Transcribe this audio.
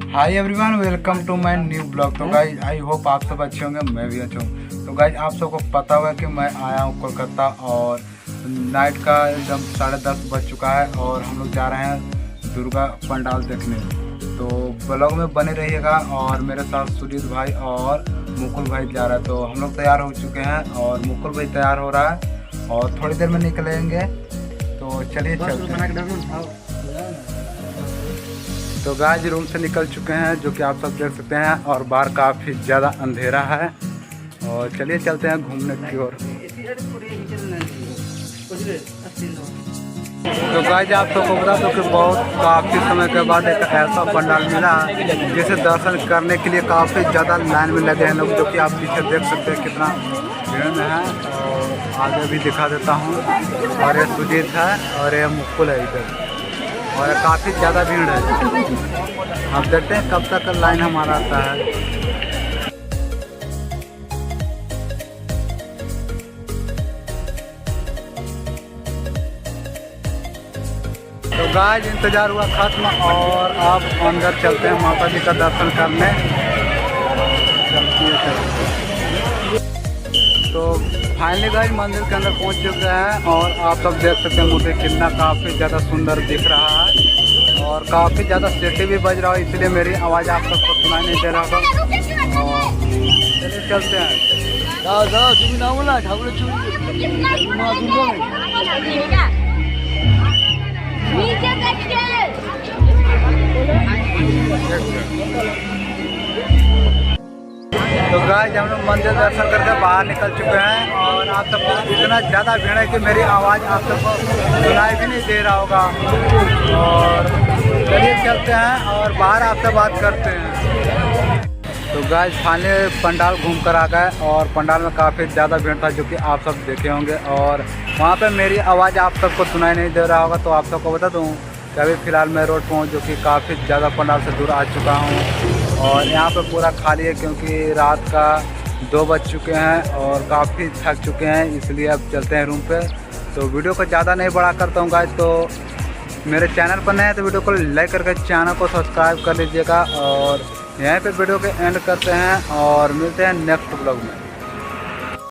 Hi everyone, welcome to my new blog. तो guys I hope आप सब अच्छे होंगे, मैं भी अच्छा हूँ। तो गाइज आप सबको पता होगा कि मैं आया हूँ कोलकाता और नाइट का एकदम 10:30 बज चुका है और हम लोग जा रहे हैं दुर्गा पंडाल देखने। तो ब्लॉग में बने रहिएगा और मेरे साथ सुजीत भाई और मुकुल भाई जा रहा है। तो हम लोग तैयार हो चुके हैं और मुकुल भाई तैयार हो रहा है और थोड़ी देर में निकलेंगे। तो चलिए चलते हैं। तो गाइस रूम से निकल चुके हैं, जो कि आप सब देख सकते हैं, और बाहर काफ़ी ज़्यादा अंधेरा है और चलिए चलते हैं घूमने की ओर। तो गाइस आप सबको बता दो कि काफ़ी समय के बाद एक ऐसा पंडाल मिला जिसे दर्शन करने के लिए काफ़ी ज़्यादा लाइन में लगे हैं लोग, जो कि आप पीछे देख सकते हैं कितना भीड़ में है। और आगे भी दिखा देता हूँ, और ये सुजीत है और ये मुकुल है इधर, और काफ़ी ज़्यादा भीड़ है। अब देखते हैं कब तक लाइन हमारा आता है। तो गाइस इंतज़ार हुआ खत्म और अब अंदर चलते हैं माता जी का दर्शन करने। तो फाइनली गाइस मंदिर के अंदर पहुंच चुके हैं और आप सब देख सकते हैं मुझे कितना काफ़ी ज़्यादा सुंदर दिख रहा है और काफ़ी ज़्यादा सीटी भी बज रहा है, इसलिए मेरी आवाज़ आप सबको सुनाई नहीं दे रहा होगा। और चलिए चलते हैं। तो गाइस हम लोग मंदिर दर्शन करके बाहर निकल चुके हैं और आप सबको इतना ज़्यादा भीड़ है कि मेरी आवाज़ आप सबको सुनाई भी नहीं दे रहा होगा। और चलिए चलते हैं और बाहर आपसे बात करते हैं। तो गाइस फाइनली पंडाल घूम कर आ गए और पंडाल में काफ़ी ज़्यादा भीड़ था, जो कि आप सब देखे होंगे, और वहाँ पे मेरी आवाज़ आप सबको सुनाई नहीं दे रहा होगा। तो आप सबको बता दूँ कि अभी फ़िलहाल मैं रोड पहुँच, जो कि काफ़ी ज़्यादा पंडाल से दूर आ चुका हूँ और यहाँ पे पूरा खाली है क्योंकि रात का 2 बज चुके हैं और काफ़ी थक चुके हैं, इसलिए अब चलते हैं रूम पे। तो वीडियो को ज़्यादा नहीं बड़ा करता हूँ गाइस। तो मेरे चैनल पर नए हैं तो वीडियो को लाइक करके चैनल को सब्सक्राइब कर लीजिएगा और यहीं पे वीडियो के एंड करते हैं और मिलते हैं नेक्स्ट ब्लॉग में।